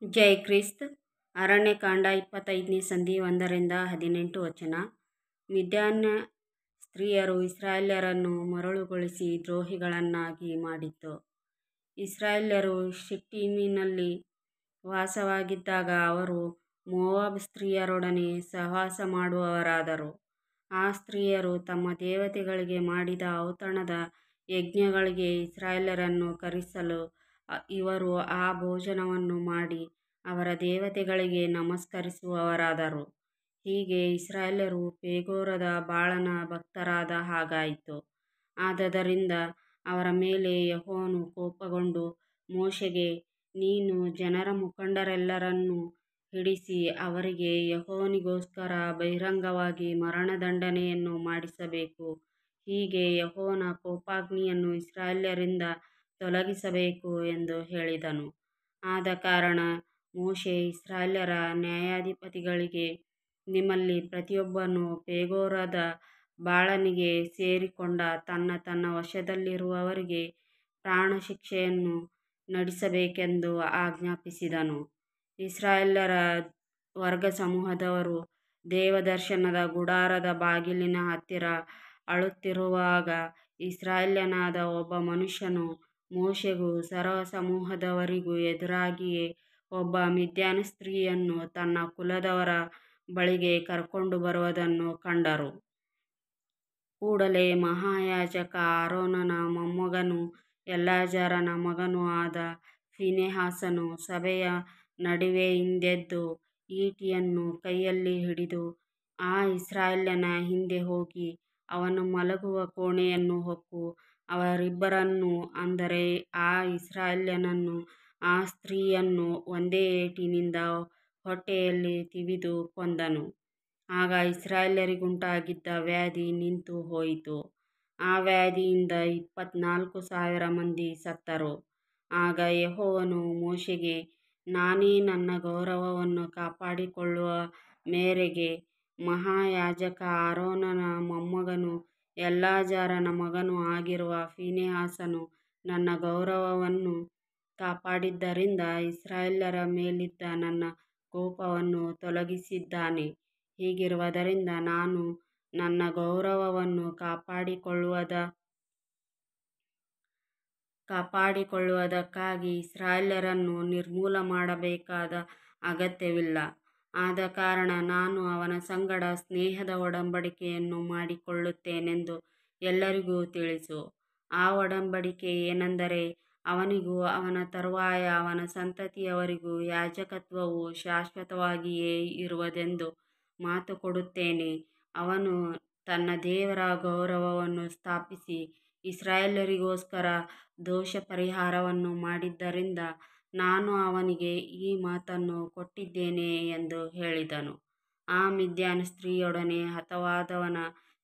ಜೈ Christ. Aranya Kanda 25ನೇ ಸಂಧಿ 1-18 ಮಿದ್ಯಾನ್ ಸ್ತ್ರೀಯರು ಇಸ್ರಾಯೇಲ್ಯರನ್ನು ಮರುಳುಗೊಳಿಸಿ ದ್ರೋಹಿಗಳನ್ನಾಗಿ ಮಾಡಿತು. ಇಸ್ರಾಯೇಲ್ಯರು ಶಿಟ್ಟೀಮಿನಲ್ಲಿ ವಾಸವಾಗಿದ್ದಾಗ ಅವರು ಮೋವಾಬ್ ಸ್ತ್ರೀಯರೊಡನೆ ಸಹವಾಸ ಮಾಡುವವರಾದರು. ಆ ಸ್ತ್ರೀಯರು ತಮ್ಮ ದೇವತೆಗಳಿಗೆ ಮಾಡಿದ ಔತಣದ ಯಜ್ಞಗಳಿಗೆ ಇಸ್ರಾಯೇಲ್ಯರನ್ನು ಕರೆಸಲು ಇವರು ಆ ಭೋಜನವನ್ನು ಮಾಡಿ ಅವರ ದೇವತೆಗಳಿಗೆ ನಮಸ್ಕರಿಸುವವರಾದರು. ಹೀಗೆ ಇಸ್ರಾಯೇಲ್ಯರು ಪೆಗೋರದ ಬಾಳನ ಭಕ್ತರಾದ ಹಾಗಾಯಿತು. ಆದದರಿಂದ ಅವರ ಮೇಲೆ ಯೆಹೋವನು ಕೋಪಗೊಂಡು ಮೋಶೆಗೆ, ನೀನು ಜನರ ಮುಖಂಡರೆಲ್ಲರನ್ನೂ ಹಿಡಿಸಿ ಅವರಿಗೆ ಯೆಹೋವನಿಗೋಸ್ಕರ ಬಹಿರಂಗವಾಗಿ ಮರಣದಂಡನೆಯನ್ನು ಮಾಡಿಸಬೇಕು. ಹೀಗೆ ಯೆಹೋವನ ಕೋಪಾಗ್ನಿಯನ್ನು ಇಸ್ರಾಯೇಲ್ಯರಿಂದ ತೊಲಗಿಸಬೇಕು ಎಂದು ಹೇಳಿದನು. ಆದಕಾರಣ ಮೋಶೆ ಇಸ್ರಾಯೇಲ್ಯರ ನ್ಯಾಯಾಧಿಪತಿಗಳಿಗೆ, ನಿಮ್ಮಲ್ಲಿ ಪ್ರತಿಯೊಬ್ಬನೂ ಪೆಗೋರದ ಬಾಳನಿಗೆ ಸೇರಿಕೊಂಡ ತನ್ನ ತನ್ನ ವಶದಲ್ಲಿರುವವರಿಗೆ ಪ್ರಾಣಶಿಕ್ಷೆಯನ್ನು ನಡೆಸಬೇಕೆಂದು ಆಜ್ಞಾಪಿಸಿದನು. ಇಸ್ರಾಯೇಲ್ಯರ ವರ್ಗಸಮೂಹದವರು ದೇವದರ್ಶನದ ಗುಡಾರದ ಬಾಗಿಲಿನ ಹತ್ತಿರ ಅಳುತ್ತಿರುವಾಗ ಇಸ್ರಾಯೇಲ್ಯನಾದ ಒಬ್ಬ ಮನುಷ್ಯನು ಮೋಶೆಗೂ ಸರ್ವಸಮೂಹದವರಿಗೂ ಎದುರಾಗಿಯೇ ಒಬ್ಬ ಮಿದ್ಯಾನ್ ಸ್ತ್ರೀಯನ್ನು ತನ್ನ ಕುಲದವರ ಬಳಿಗೆ ಕರಕೊಂಡು ಬರುವುದನ್ನು ಕಂಡರು. ಕೂಡಲೇ ಮಹಾಯಾಜಕ ಆರೋನನ ಮೊಮ್ಮಗನೂ ಎಲ್ಲಾಜಾರನ ಮಗನೂ ಆದ ಫೀನೆಹಾಸನು ಸಭೆಯ ನಡುವೆಯಿಂದೆದ್ದು ಈಟಿಯನ್ನು ಕೈಯಲ್ಲಿ ಹಿಡಿದು ಆ ಇಸ್ರಾಯೇಲ್ಯನ ಹಿಂದೆ ಹೋಗಿ ಅವನು ಮಲಗುವ ಕೋಣೆಯನ್ನು ಹೊಕ್ಕು ಅವರಿಬ್ಬರನ್ನೂ, ಅಂದರೆ ಆ ಇಸ್ರಾಯೇಲ್ಯನನ್ನೂ ಆ ಸ್ತ್ರೀಯನ್ನೂ ಒಂದೇ ಏಟಿನಿಂದ ಹೊಟ್ಟೆಯಲ್ಲಿ ತಿವಿದು ಕೊಂದನು. ಆಗ ಇಸ್ರಾಯೇಲ್ಯರಿಗುಂಟಾಗಿದ್ದ ವ್ಯಾಧಿ ನಿಂತು ಹೋಯಿತು. ಆ ವ್ಯಾಧಿಯಿಂದ 24,000 ಮಂದಿ ಸತ್ತರು. ಆಗ ಯೆಹೋವನು ಮೋಶೆಗೆ, ನಾನೇ ನನ್ನ ಗೌರವವನ್ನು ಕಾಪಾಡಿಕೊಳ್ಳುವ ಮೇರೆಗೆ ಮಹಾಯಾಜಕ ಆರೋನನ ಮೊಮ್ಮಗನೂ ಎಲ್ಲಾಜಾರನ ಮಗನೂ ಆಗಿರುವ ಫೀನೆಹಾಸನು ನನ್ನ ಗೌರವವನ್ನು ಕಾಪಾಡಿದ್ದರಿಂದ ಇಸ್ರಾಯೇಲ್ಯರ ಮೇಲಿದ್ದ ನನ್ನ ಕೋಪವನ್ನು ತೊಲಗಿಸಿದ್ದಾನೆ. ಹೀಗಿರುವುದರಿಂದ ನಾನು ನನ್ನ ಗೌರವವನ್ನು ಕಾಪಾಡಿಕೊಳ್ಳುವುದಕ್ಕಾಗಿ ಇಸ್ರಾಯೇಲ್ಯರನ್ನು ನಿರ್ಮೂಲ ಮಾಡಬೇಕಾದ ಅಗತ್ಯವಿಲ್ಲ. ಆದಕಾರಣ ನಾನು ಅವನ ಸಂಗಡ ಸ್ನೇಹದ ಒಡಂಬಡಿಕೆಯನ್ನು ಮಾಡಿಕೊಳ್ಳುತ್ತೇನೆಂದು ಎಲ್ಲರಿಗೂ ತಿಳಿಸು. ಆ ಒಡಂಬಡಿಕೆ ಏನೆಂದರೆ, ಅವನಿಗೂ ಅವನ ತರುವಾಯ ಅವನ ಸಂತತಿಯವರಿಗೂ ಯಾಜಕತ್ವವು ಶಾಶ್ವತವಾಗಿಯೇ ಇರುವುದೆಂದು ಮಾತುಕೊಡುತ್ತೇನೆ. ಅವನು ತನ್ನ ದೇವರ ಗೌರವವನ್ನು ಸ್ಥಾಪಿಸಿ ಇಸ್ರಾಯೇಲ್ಯರಿಗೋಸ್ಕರ ದೋಷಪರಿಹಾರವನ್ನು ಮಾಡಿದ್ದರಿಂದ ನಾನು ಅವನಿಗೆ ಈ ಮಾತನ್ನು ಕೊಟ್ಟಿದ್ದೇನೆ ಎಂದು ಹೇಳಿದನು. ಆ ಮಿದ್ಯಾನ್ ಸ್ತ್ರೀಯೊಡನೆ ಹತವಾದವನ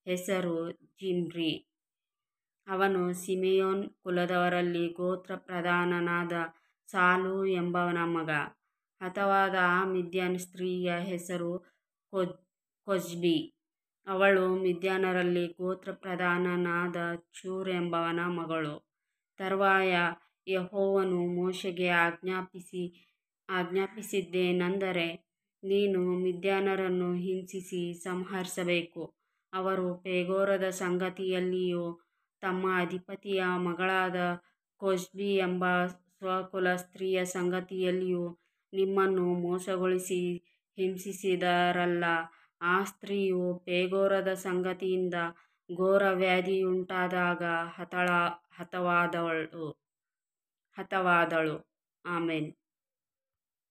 ಹೆಸರು ಜಿಮ್ರಿ. ಅವನು ಸಿಮೆಯೋನ್ ಕುಲದವರಲ್ಲಿ ಗೋತ್ರಪ್ರಧಾನನಾದ ಸಾಲು ಎಂಬವನ ಮಗ. ಹತವಾದ ಆ ಮಿದ್ಯಾನ್ ಸ್ತ್ರೀಯ ಹೆಸರು ಕೊಜ್ಬಿ. ಅವಳು ಮಿದ್ಯಾನರಲ್ಲಿ ಗೋತ್ರಪ್ರಧಾನನಾದ ಚೂರ್ ಎಂಬವನ ಮಗಳು. ತರುವಾಯ ಯೆಹೋವನು ಮೋಶೆಗೆ ಆಜ್ಞಾಪಿಸಿದ್ದೇನೆಂದರೆ, ನೀನು ಮಿದ್ಯಾನರನ್ನು ಹಿಂಸಿಸಿ ಸಂಹರಿಸಬೇಕು. ಅವರು ಪೆಗೋರದ ಸಂಗತಿಯಲ್ಲಿಯೂ ತಮ್ಮ ಅಧಿಪತಿಯ ಮಗಳಾದ ಕೊಜ್ಬಿ ಎಂಬ ಸ್ವಕುಲ ಸ್ತ್ರೀಯ ಸಂಗತಿಯಲ್ಲಿಯೂ ನಿಮ್ಮನ್ನು ಮೋಸಗೊಳಿಸಿ ಹಿಂಸಿಸಿದರಲ್ಲ. ಆ ಸ್ತ್ರೀಯು ಪೆಗೋರದ ಸಂಗತಿಯಿಂದ ಘೋರ ವ್ಯಾಧಿಯುಂಟಾದಾಗ ಹತವಾದಳು. ಆಮೆನ್.